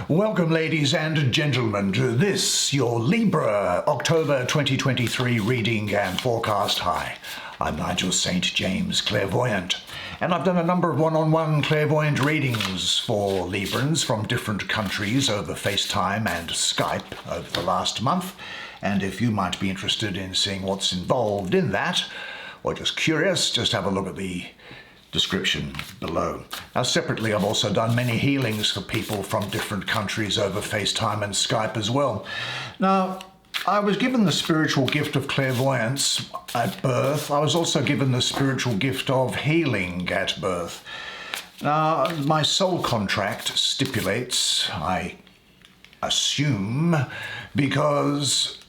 Welcome, ladies and gentlemen, to this, your Libra October 2023 reading and forecast high. I'm Nigel Saint James, clairvoyant, and I've done a number of one-on-one clairvoyant readings for Librans from different countries over FaceTime and Skype over the last month. And if you might be interested in seeing what's involved in that, or just curious, just have a look at the description below. Now, separately, I've also done many healings for people from different countries over FaceTime and Skype as well. Now, I was given the spiritual gift of clairvoyance at birth. I was also given the spiritual gift of healing at birth. Now, my soul contract stipulates, I assume, because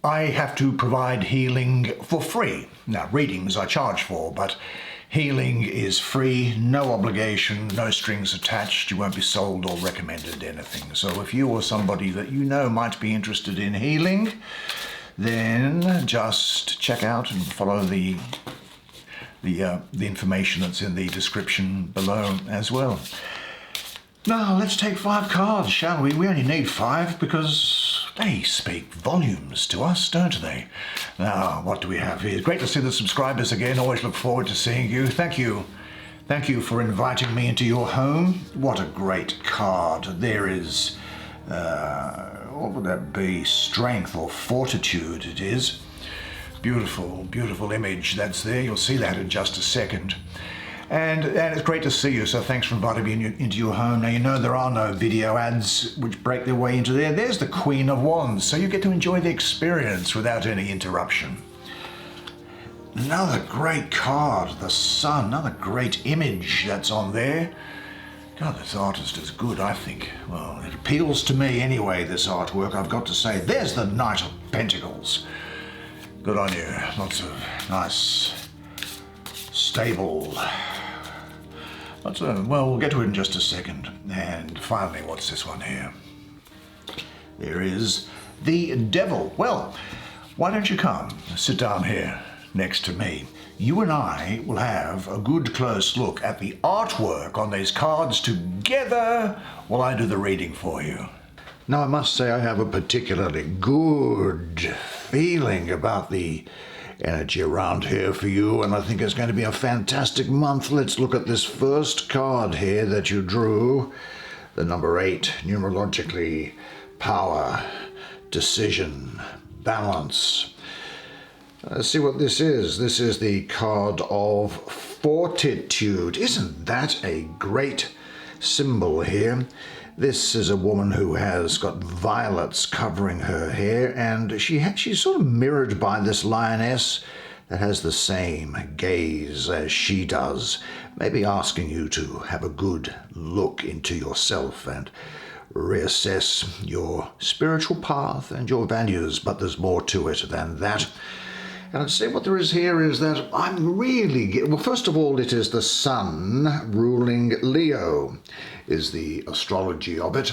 I have to provide healing for free. Now, readings I charge for, but healing is free, no obligation, no strings attached. You won't be sold or recommended anything. So if you or somebody that you know might be interested in healing, then just check out and follow the information that's in the description below as well. Now, let's take 5 cards, shall we? We only need 5 because they speak volumes to us, don't they? Now, what do we have here? Great to see the subscribers again. Always look forward to seeing you. Thank you. Thank you for inviting me into your home. What a great card. There is, what would that be? Strength or fortitude it is. Beautiful, beautiful image that's there. You'll see that in just a second. And it's great to see you, so thanks for inviting me into your home. Now, you know there are no video ads which break their way into there. There's the Queen of Wands, so you get to enjoy the experience without any interruption. Another great card, the Sun, another great image that's on there. God, this artist is good, I think. Well, it appeals to me anyway, this artwork, I've got to say. There's the Knight of Pentacles. Good on you. Lots of nice, stable. Well, we'll get to it in just a second. And finally, what's this one here? There is the Devil. Well, why don't you come, sit down here next to me. You and I will have a good close look at the artwork on these cards together while I do the reading for you. Now, I must say I have a particularly good feeling about the energy around here for you, and I think it's going to be a fantastic month. Let's look at this first card here that you drew, the number 8, numerologically: power, decision, balance. Let's see what this is. This is the card of fortitude. Isn't that a great symbol here? This is a woman who has got violets covering her hair, and she's sort of mirrored by this lioness that has the same gaze as she does, maybe asking you to have a good look into yourself and reassess your spiritual path and your values, but there's more to it than that. And I'd say what there is here is that well, first of all, it is the Sun ruling Leo, is the astrology of it.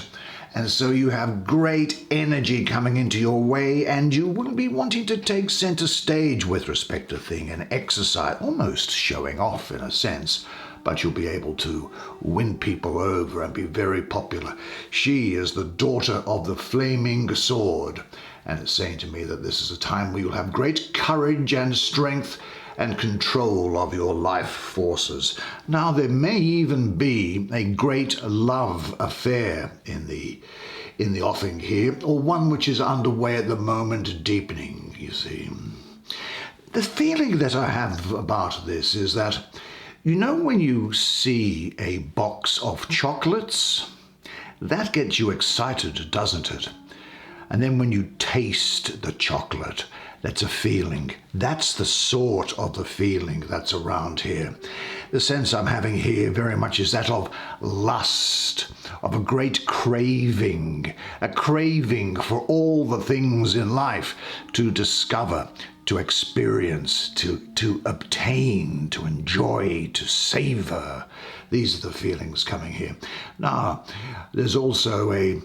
And so you have great energy coming into your way, and you will be wanting to take center stage with respect to thing and exercise, almost showing off in a sense, but you'll be able to win people over and be very popular. She is the daughter of the flaming sword, and it's saying to me that this is a time where you'll have great courage and strength and control of your life forces. Now, there may even be a great love affair in the offing here, or one which is underway at the moment, deepening, you see. The feeling that I have about this is that, you know, when you see a box of chocolates, that gets you excited, doesn't it? And then when you taste the chocolate, that's a feeling. That's the sort of the feeling that's around here. The sense I'm having here very much is that of lust, of a great craving, a craving for all the things in life to discover, to experience, to obtain, to enjoy, to savor. These are the feelings coming here. Now, there's also a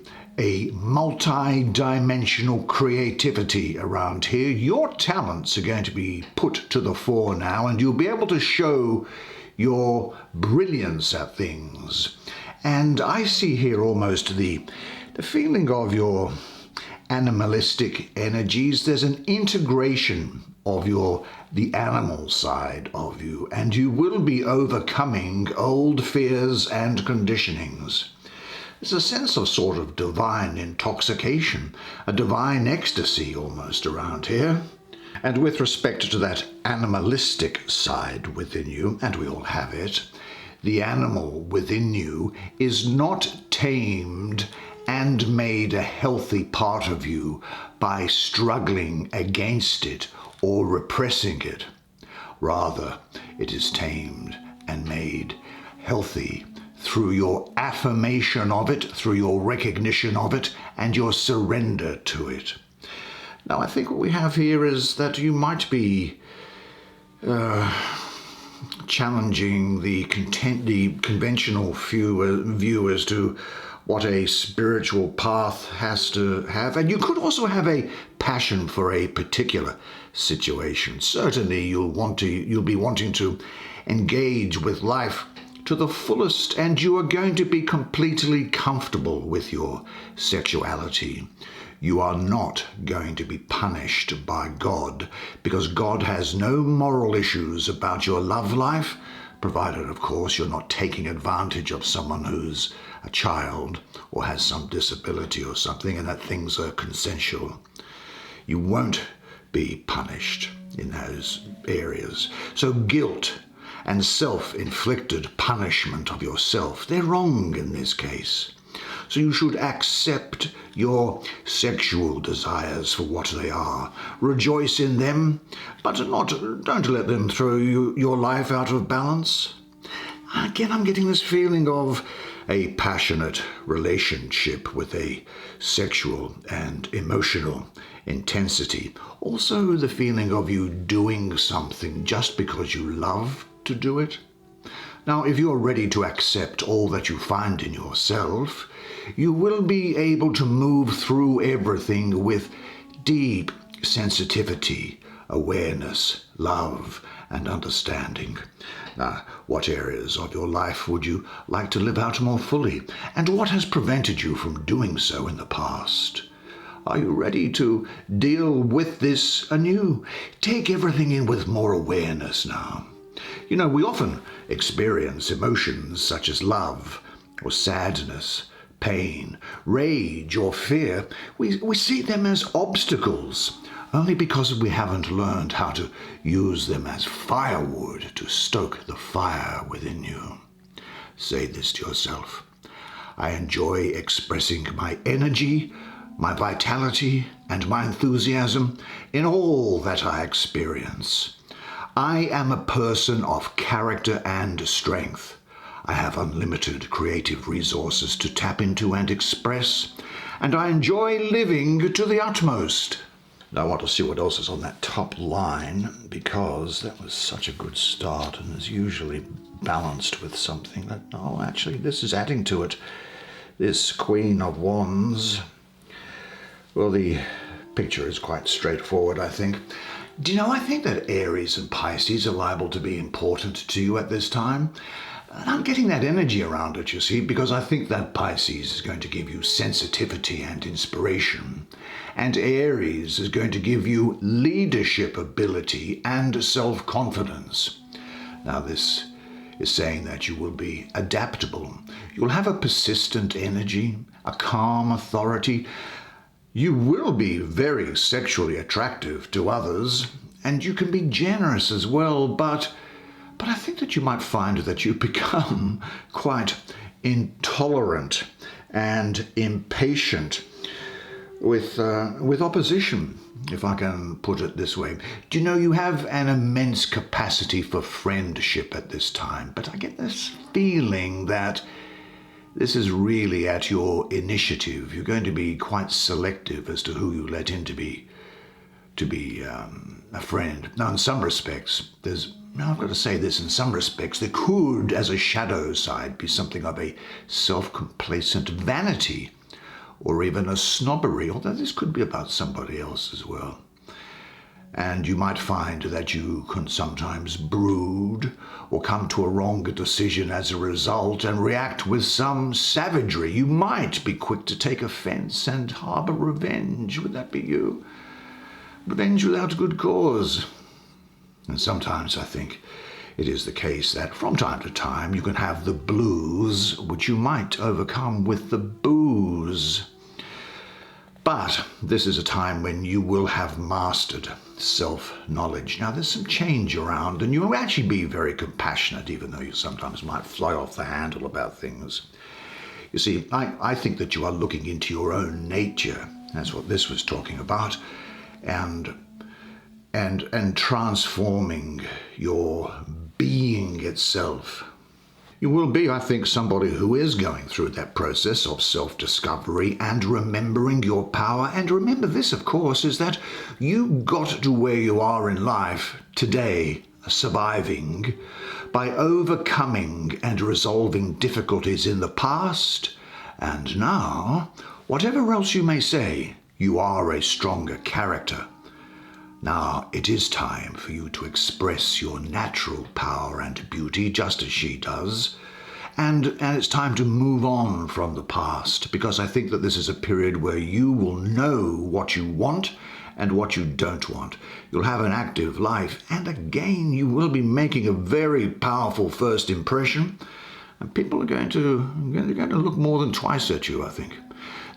multi-dimensional creativity around here. Your talents are going to be put to the fore now, and you'll be able to show your brilliance at things. And I see here almost the the feeling of your animalistic energies. There's an integration of the animal side of you, and you will be overcoming old fears and conditionings. There's a sense of sort of divine intoxication, a divine ecstasy almost around here. And with respect to that animalistic side within you, and we all have it, the animal within you is not tamed and made a healthy part of you by struggling against it or repressing it. Rather, it is tamed and made healthy through your affirmation of it, through your recognition of it, and your surrender to it. Now, I think what we have here is that you might be challenging the conventional view as to what a spiritual path has to have. And you could also have a passion for a particular situation. Certainly you'll be wanting to engage with life to the fullest, and you are going to be completely comfortable with your sexuality. You are not going to be punished by God, because God has no moral issues about your love life, provided, of course, you're not taking advantage of someone who's a child or has some disability or something, and that things are consensual. You won't be punished in those areas. So guilt and self-inflicted punishment of yourself, they're wrong in this case. So you should accept your sexual desires for what they are. Rejoice in them, but don't let them throw your life out of balance. Again, I'm getting this feeling of a passionate relationship with a sexual and emotional intensity. Also the feeling of you doing something just because you love to do it. Now, if you're ready to accept all that you find in yourself, you will be able to move through everything with deep sensitivity, awareness, love, and understanding. Now, what areas of your life would you like to live out more fully? And what has prevented you from doing so in the past? Are you ready to deal with this anew? Take everything in with more awareness now. You know, we often experience emotions such as love or sadness, pain, rage or fear. We see them as obstacles only because we haven't learned how to use them as firewood to stoke the fire within you. Say this to yourself: I enjoy expressing my energy, my vitality, and my enthusiasm in all that I experience. I am a person of character and strength. I have unlimited creative resources to tap into and express, and I enjoy living to the utmost. Now I want to see what else is on that top line, because that was such a good start and is usually balanced with something that, oh, actually this is adding to it. This Queen of Wands. Well, the picture is quite straightforward, I think. Do you know, I think that Aries and Pisces are liable to be important to you at this time. And I'm getting that energy around it, you see, because I think that Pisces is going to give you sensitivity and inspiration. And Aries is going to give you leadership ability and self-confidence. Now, this is saying that you will be adaptable. You'll have a persistent energy, a calm authority. You will be very sexually attractive to others, and you can be generous as well, but I think that you might find that you become quite intolerant and impatient with opposition, if I can put it this way. Do you know, you have an immense capacity for friendship at this time, but I get this feeling that this is really at your initiative. You're going to be quite selective as to who you let in to be a friend. Now, in some respects, I've got to say this, in some respects, there could, as a shadow side, be something of a self-complacent vanity or even a snobbery, although this could be about somebody else as well. And you might find that you can sometimes brood or come to a wrong decision as a result and react with some savagery. You might be quick to take offense and harbor revenge. Would that be you? Revenge without good cause. And sometimes I think it is the case that from time to time you can have the blues, which you might overcome with the booze. But this is a time when you will have mastered self-knowledge. Now, there's some change around, and you'll actually be very compassionate, even though you sometimes might fly off the handle about things. You see, I think that you are looking into your own nature. That's what this was talking about. And transforming your being itself. You will be, I think, somebody who is going through that process of self-discovery and remembering your power. And remember this, of course, is that you got to where you are in life today, surviving, by overcoming and resolving difficulties in the past. And now, whatever else you may say, you are a stronger character. Now, it is time for you to express your natural power and beauty, just as she does. And it's time to move on from the past, because I think that this is a period where you will know what you want and what you don't want. You'll have an active life, and again, you will be making a very powerful first impression. And people are going to look more than twice at you, I think.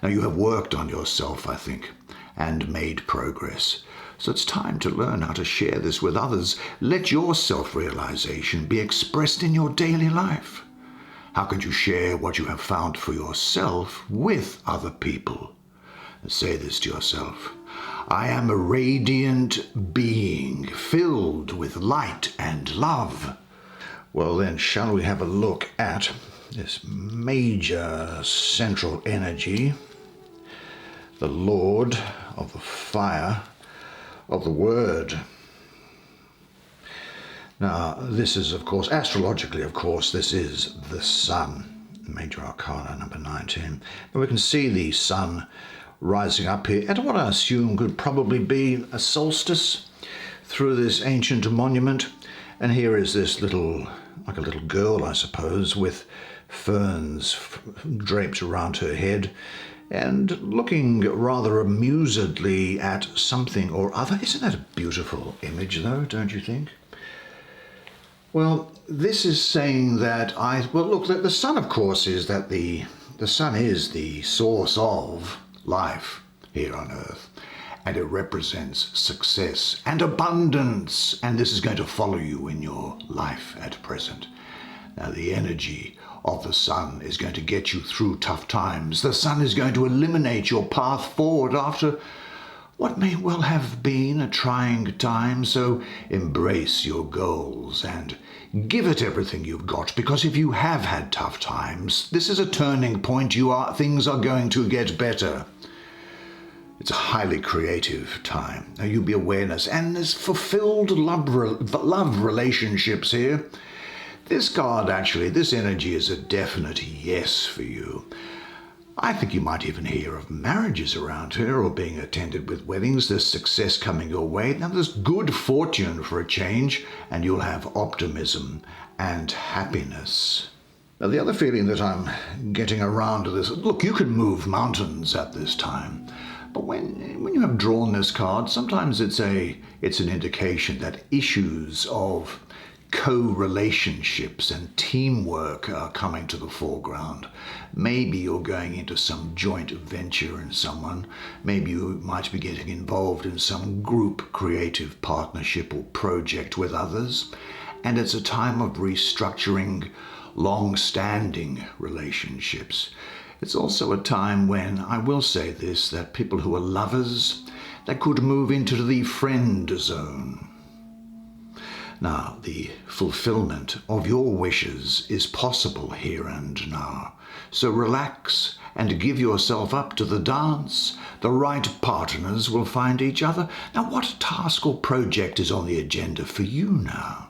Now, you have worked on yourself, I think, and made progress. So it's time to learn how to share this with others. Let your self-realization be expressed in your daily life. How can you share what you have found for yourself with other people? Say this to yourself. I am a radiant being filled with light and love. Well then, shall we have a look at this major central energy, the Lord of the Fire of the Word. Now, this is, of course, astrologically, of course, this is the Sun, Major Arcana number 19. And we can see the Sun rising up here at what I assume could probably be a solstice through this ancient monument. And here is this little, like a little girl, I suppose, with ferns draped around her head, and looking rather amusedly at something or other. Isn't that a beautiful image, though, don't you think? Well, this is saying that look, the sun, of course, is that the sun is the source of life here on Earth, and it represents success and abundance, and this is going to follow you in your life at present. Now, the energy of the sun is going to get you through tough times. The sun is going to illuminate your path forward after what may well have been a trying time. So embrace your goals and give it everything you've got, because if you have had tough times, this is a turning point. Things are going to get better. It's a highly creative time. Now, you'll be awareness, and there's fulfilled love relationships here. This card, actually, this energy is a definite yes for you. I think you might even hear of marriages around here or being attended with weddings. There's success coming your way. Now, there's good fortune for a change, and you'll have optimism and happiness. Now, the other feeling that I'm getting around to this, look, you can move mountains at this time. But when you have drawn this card, sometimes it's an indication that issues of co-relationships and teamwork are coming to the foreground. Maybe you're going into some joint venture in someone. Maybe you might be getting involved in some group creative partnership or project with others. And it's a time of restructuring long-standing relationships. It's also a time when, I will say this, that people who are lovers, that could move into the friend zone. Now, the fulfillment of your wishes is possible here and now. So relax and give yourself up to the dance. The right partners will find each other. Now, what task or project is on the agenda for you now?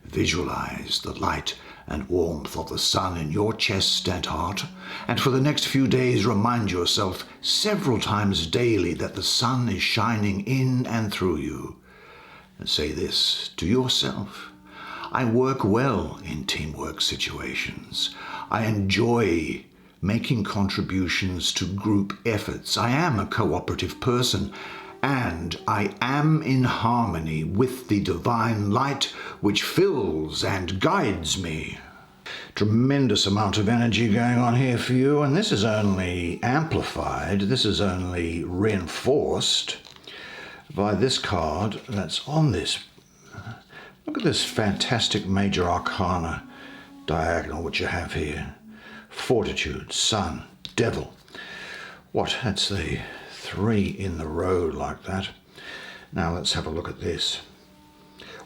Visualize the light and warmth of the sun in your chest and heart, and for the next few days remind yourself several times daily that the sun is shining in and through you. and say this to yourself. I work well in teamwork situations. I enjoy making contributions to group efforts. I am a cooperative person, and I am in harmony with the divine light which fills and guides me. Tremendous amount of energy going on here for you, and this is only amplified, this is only reinforced by this card that's on this. Look at this fantastic major arcana diagonal which you have here. Fortitude, Sun, Devil. What? That's the 3 in the row like that. Now let's have a look at this.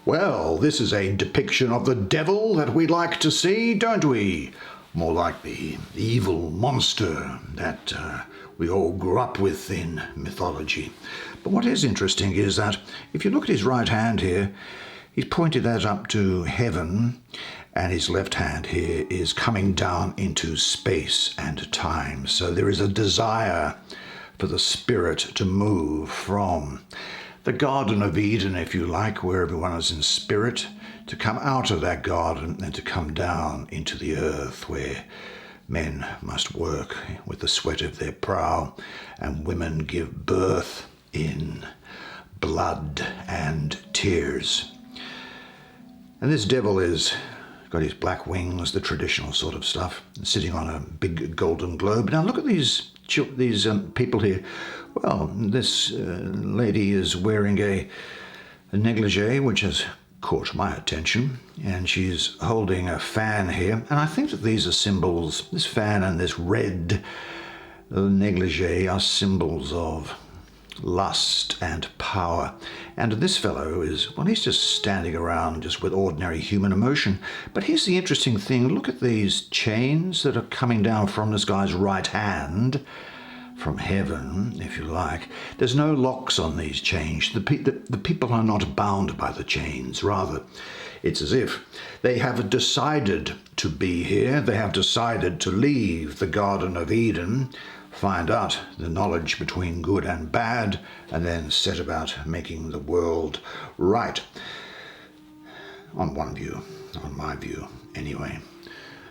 Well, this is a depiction of the devil that we like to see, don't we? More like the evil monster that we all grew up with in mythology. But what is interesting is that if you look at his right hand here, he's pointed that up to heaven, and his left hand here is coming down into space and time. So there is a desire for the spirit to move from the Garden of Eden, if you like, where everyone is in spirit, to come out of that garden and to come down into the earth, where men must work with the sweat of their brow and women give birth in blood and tears. And this devil is got his black wings, the traditional sort of stuff, sitting on a big golden globe. Now look at these people here. Well, this lady is wearing a negligee, which has caught my attention, and she's holding a fan here. And I think that these are symbols, this fan and this red negligee are symbols of lust and power. And this fellow is, well, he's just standing around just with ordinary human emotion. But here's the interesting thing. Look at these chains that are coming down from this guy's right hand, from heaven, if you like. There's no locks on these chains. The people are not bound by the chains. Rather, it's as if they have decided to be here. They have decided to leave the Garden of Eden, find out the knowledge between good and bad, and then set about making the world right. On one view, on my view, anyway.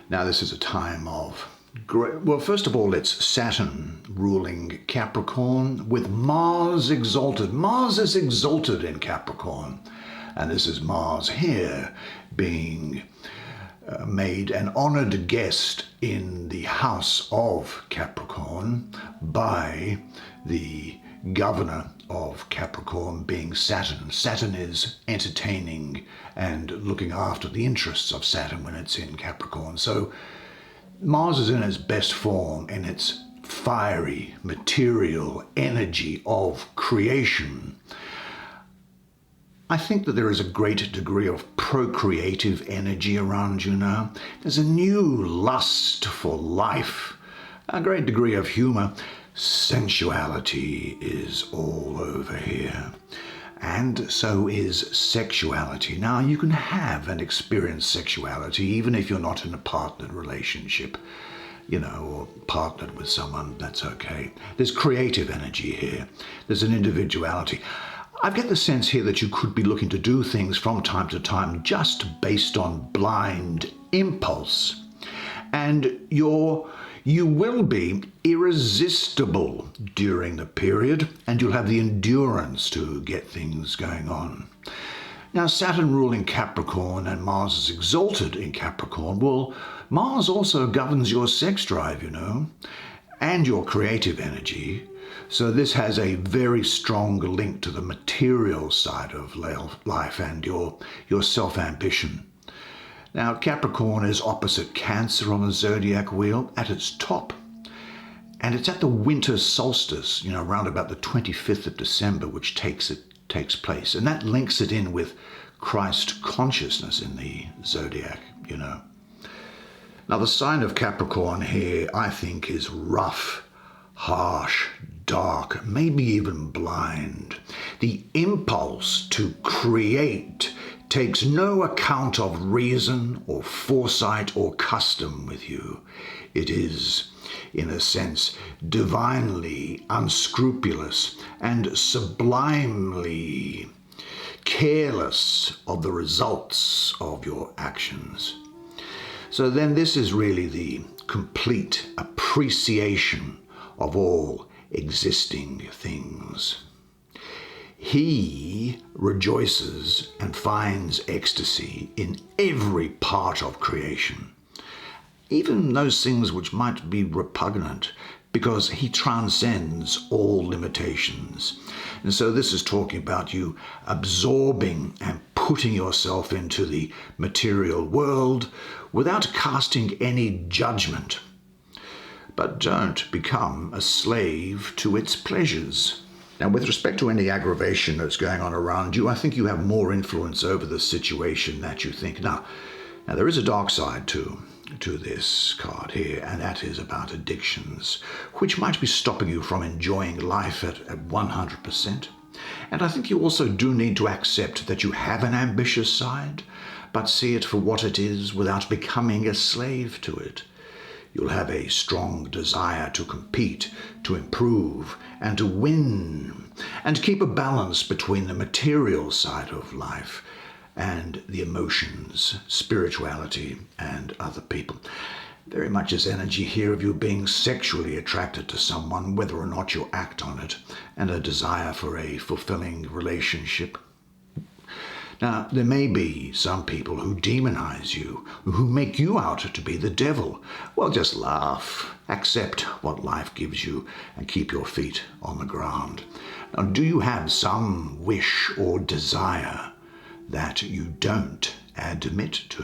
Now this is a time of great, well, first of all, it's Saturn ruling Capricorn with Mars exalted. Mars is exalted in Capricorn, and this is Mars here being made an honored guest in the house of Capricorn by the governor of Capricorn being Saturn. Saturn is entertaining and looking after the interests of Saturn when it's in Capricorn. So Mars is in its best form, in its fiery material energy of creation. I think that there is a great degree of procreative energy around you now. There's a new lust for life, a great degree of humor. Sensuality is all over here. And so is sexuality. Now, you can have and experience sexuality even if you're not in a partnered relationship, or partnered with someone, that's okay. There's creative energy here. There's an individuality. I get the sense here that you could be looking to do things from time to time just based on blind impulse. And you will be irresistible during the period, and you'll have the endurance to get things going on. Now, Saturn ruling Capricorn and Mars is exalted in Capricorn. Well, Mars also governs your sex drive, and your creative energy. So this has a very strong link to the material side of life and your self-ambition. Now, Capricorn is opposite Cancer on the zodiac wheel at its top. And it's at the winter solstice, around about the 25th of December, which takes place. And that links it in with Christ consciousness in the zodiac, Now, the sign of Capricorn here, I think, is rough, harsh, dark, maybe even blind. The impulse to create takes no account of reason or foresight or custom with you. It is, in a sense, divinely unscrupulous and sublimely careless of the results of your actions. So then this is really the complete appreciation of all existing things. He rejoices and finds ecstasy in every part of creation, even those things which might be repugnant, because he transcends all limitations. And so this is talking about you absorbing and putting yourself into the material world without casting any judgment. But don't become a slave to its pleasures. Now, with respect to any aggravation that's going on around you, I think you have more influence over the situation that you think. Now there is a dark side to this card here, and that is about addictions, which might be stopping you from enjoying life at 100%. And I think you also do need to accept that you have an ambitious side, but see it for what it is without becoming a slave to it. You'll have a strong desire to compete, to improve, and to win, and keep a balance between the material side of life and the emotions, spirituality, and other people. Very much is energy here of you being sexually attracted to someone, whether or not you act on it, and a desire for a fulfilling relationship. Now, there may be some people who demonize you, who make you out to be the devil. Well, just laugh, accept what life gives you, and keep your feet on the ground. Now, do you have some wish or desire that you don't admit to?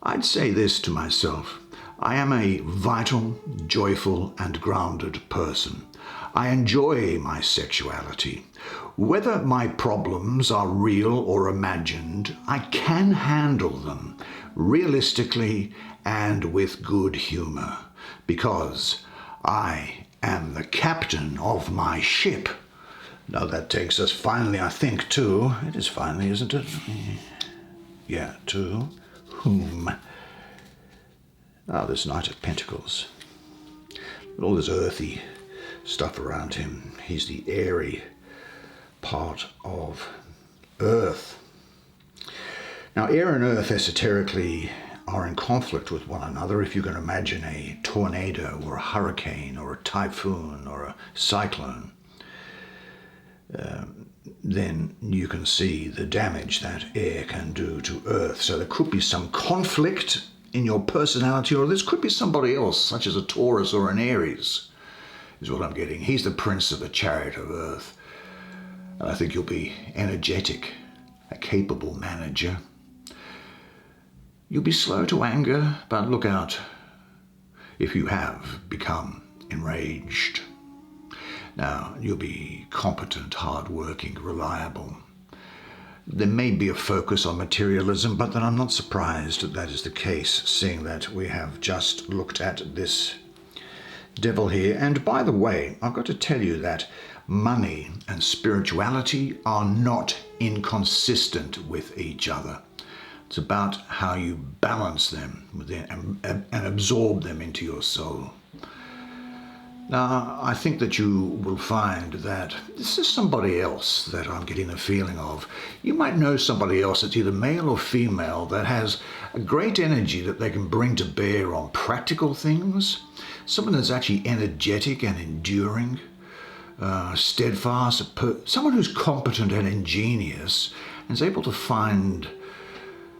I'd say this to myself: I am a vital, joyful, and grounded person. I enjoy my sexuality. Whether my problems are real or imagined, I can handle them realistically and with good humor, because I am the captain of my ship. Now that takes us finally, I think, it is finally, isn't it? Yeah, to whom? This Knight of Pentacles. All this earthy stuff around him. He's the airy part of earth. Now, air and earth esoterically are in conflict with one another. If you can imagine a tornado or a hurricane or a typhoon or a cyclone, then you can see the damage that air can do to earth. So there could be some conflict in your personality, or this could be somebody else, such as a Taurus or an Aries, is what I'm getting. He's the prince of the chariot of earth. And I think you'll be energetic, a capable manager. You'll be slow to anger, but look out if you have become enraged. Now, you'll be competent, hard-working, reliable. There may be a focus on materialism, but then I'm not surprised that is the case, seeing that we have just looked at this devil here. And by the way, I've got to tell you that money and spirituality are not inconsistent with each other. It's about how you balance them within and absorb them into your soul. Now, I think that you will find that this is somebody else that I'm getting the feeling of. You might know somebody else that's either male or female that has a great energy that they can bring to bear on practical things. Someone that's actually energetic and enduring, steadfast, someone who's competent and ingenious and is able to find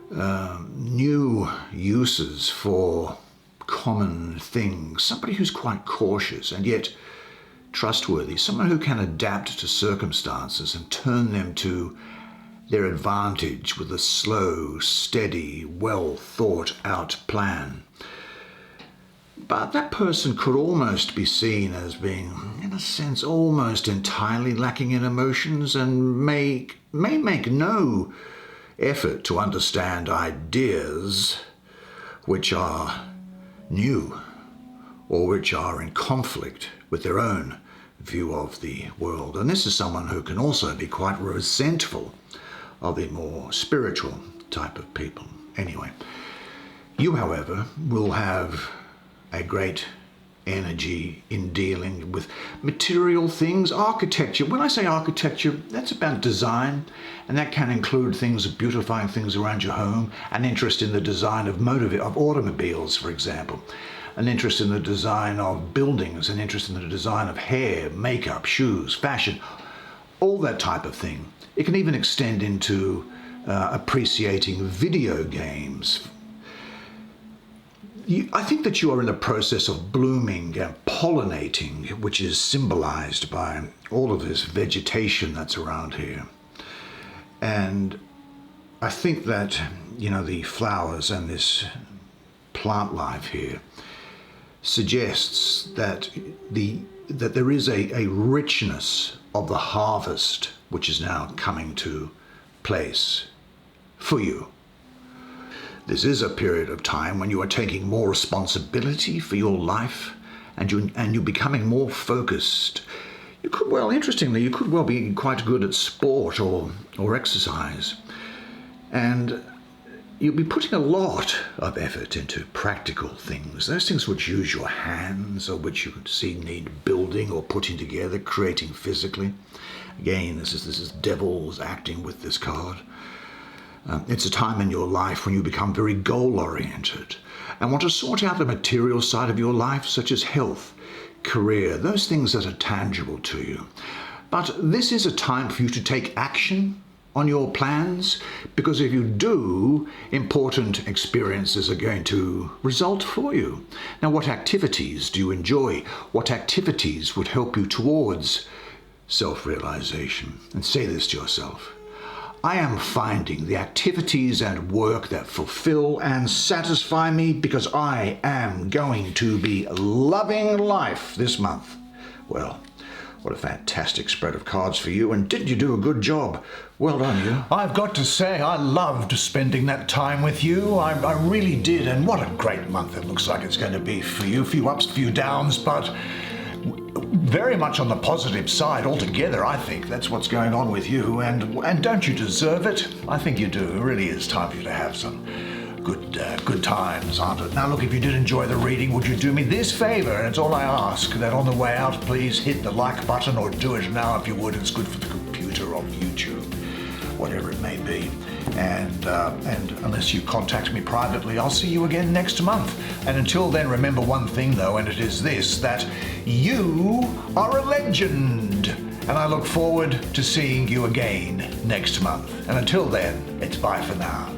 new uses for common things, somebody who's quite cautious and yet trustworthy, someone who can adapt to circumstances and turn them to their advantage with a slow, steady, well thought out plan. But that person could almost be seen as being, in a sense, almost entirely lacking in emotions and may make no effort to understand ideas which are new or which are in conflict with their own view of the world. And this is someone who can also be quite resentful of the more spiritual type of people. Anyway, you, however, will have a great energy in dealing with material things, architecture. When I say architecture, that's about design, and that can include things of beautifying things around your home, an interest in the design of automobiles, for example, an interest in the design of buildings, an interest in the design of hair, makeup, shoes, fashion, all that type of thing. It can even extend into appreciating video games. I think that you are in the process of blooming and pollinating, which is symbolized by all of this vegetation that's around here. And I think that, the flowers and this plant life here suggests that there is a richness of the harvest which is now coming to place for you. This is a period of time when you are taking more responsibility for your life, and you're becoming more focused. You could well be quite good at sport or exercise, and you'll be putting a lot of effort into practical things, those things which use your hands or which you could see need building or putting together, creating physically. Again, this is devils acting with this card. It's a time in your life when you become very goal-oriented and want to sort out the material side of your life, such as health, career, those things that are tangible to you. But this is a time for you to take action on your plans, because if you do, important experiences are going to result for you. Now, what activities do you enjoy? What activities would help you towards self-realization? And say this to yourself: I am finding the activities and work that fulfill and satisfy me because I am going to be loving life this month. Well, what a fantastic spread of cards for you, and didn't you do a good job? Well done, you. I've got to say, I loved spending that time with you. I really did, and what a great month it looks like it's going to be for you. A few ups, a few downs, but very much on the positive side altogether, I think. That's what's going on with you, and don't you deserve it? I think you do. It really is time for you to have some good times, aren't it? Now look, if you did enjoy the reading, would you do me this favor, and it's all I ask, that on the way out, please hit the like button, or do it now if you would. It's good for the computer or YouTube, whatever it may be. And unless you contact me privately, I'll see you again next month. And until then, remember one thing though, and it is this, that you are a legend. And I look forward to seeing you again next month. And until then, it's bye for now.